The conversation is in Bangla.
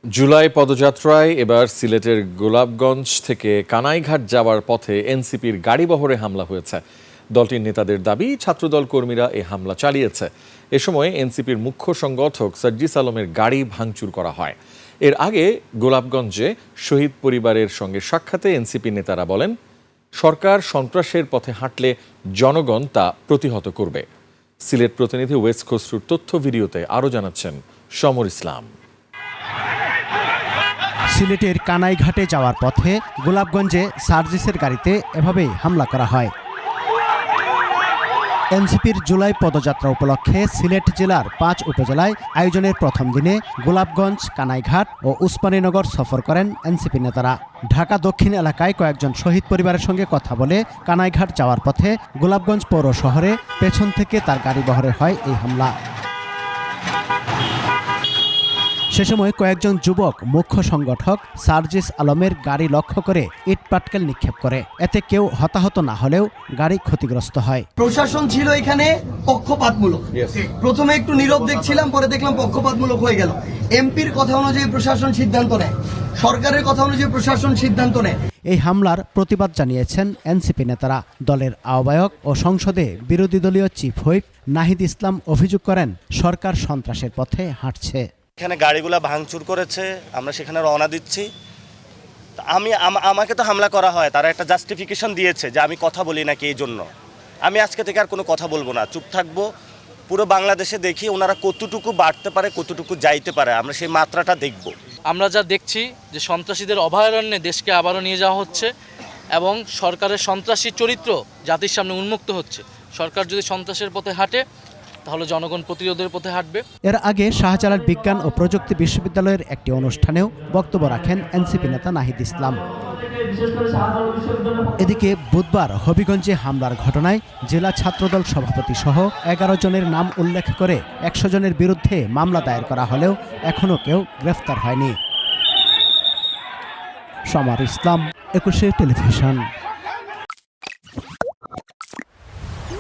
জুলাই পদযাত্রায় এবার সিলেটের গোলাপগঞ্জ থেকে কানাইঘাট যাওয়ার পথে এনসিপির গাড়িবহরে হামলা হয়েছে। দলটির নেতাদের দাবি, ছাত্রদল কর্মীরা এই হামলা চালিয়েছে। এ সময় এনসিপির মুখ্য সংগঠক সার্জিস আলমের গাড়ি ভাঙচুর করা হয়। এর আগে গোলাপগঞ্জে শহীদ পরিবারের সঙ্গে সাক্ষাতে এনসিপি নেতারা বলেন, সরকার সন্ত্রাসের পথে হাঁটলে জনগণ তা প্রতিহত করবে। সিলেট প্রতিনিধি ওয়েস খসরুর তথ্য ভিডিওতে আরও জানাচ্ছেন সমর ইসলাম। সিলেটের কানাইঘাটে যাওয়ার পথে গোলাপগঞ্জে সার্জিসের গাড়িতে এভাবেই হামলা করা হয়। এনসিপির জুলাই পদযাত্রা উপলক্ষে সিলেট জেলার 5 উপজেলায় আয়োজনের প্রথম দিনে গোলাপগঞ্জ, কানাইঘাট ও উসমানীনগর সফর করেন এনসিপি নেতারা। ঢাকা দক্ষিণ এলাকায় কয়েকজন শহীদ পরিবারের সঙ্গে কথা বলে কানাইঘাট যাওয়ার পথে গোলাপগঞ্জ পৌর শহরে পেছন থেকে তার গাড়িবহরে হয় এই হামলা। সে সময় কয়েকজন যুবক মুখ্য সংগঠক সার্জিস আলমের গাড়ি লক্ষ্য করে ইটপাটকেল নিক্ষেপ করে। এতে কেউ হতাহত না হলেও গাড়ি ক্ষতিগ্রস্ত হয়। প্রশাসন ছিল এখানে পক্ষপাতমূলক। প্রথমে একটু নীরব দেখছিলাম, পরে দেখলাম পক্ষপাতমূলক হয়ে গেল। এমপির কথা অনুযায়ী প্রশাসন সিদ্ধান্ত নেয়, সরকারের কথা অনুযায়ী প্রশাসন সিদ্ধান্ত নেয়। এই হামলার প্রতিবাদ জানিয়েছেন এনসিপি নেতারা। দলের আহ্বায়ক ও সংসদে বিরোধী দলীয় চিফ হুইপ নাহিদ ইসলাম অভিযোগ করেন, সরকার সন্ত্রাসের পথে হাঁটছে। এখানে গাড়িগুলা ভাঙচুর করেছে, আমরা সেখানে রওনা দিচ্ছি। আমাকে তো হামলা করা হয়, তারা একটা জাস্টিফিকেশন দিয়েছে যে আমি কথা বলি নাকি, এই জন্য আমি আজকে থেকে আর কোনো কথা বলবো না, চুপ থাকবো। পুরো বাংলাদেশে দেখি ওনারা কতটুকু বাড়তে পারে, কতটুকু যাইতে পারে, আমরা সেই মাত্রাটা দেখব। আমরা যা দেখছি যে সন্ত্রাসীদের অভয়ারণ্যে দেশকে আবারও নিয়ে যাওয়া হচ্ছে এবং সরকারের সন্ত্রাসী চরিত্র জাতির সামনে উন্মুক্ত হচ্ছে। সরকার যদি সন্ত্রাসের পথে হাঁটে তাহলে জনগণ প্রতিরোধের পথে হাঁটবে। এর আগে শাহজালাল বিজ্ঞান ও প্রযুক্তি বিশ্ববিদ্যালয়ের একটি অনুষ্ঠানেও বক্তব্য রাখেন এনসিপি নেতা নাহিদ ইসলাম। এদিকে বুধবার হবিগঞ্জে হামলার ঘটনায় জেলা ছাত্রদল সভাপতি সহ 11 জনের নাম উল্লেখ করে 100 জনের বিরুদ্ধে মামলা দায়ের করা হলেও এখনও কেউ গ্রেফতার হয়নি। সমর ইসলাম, 21 টেলিভিশন।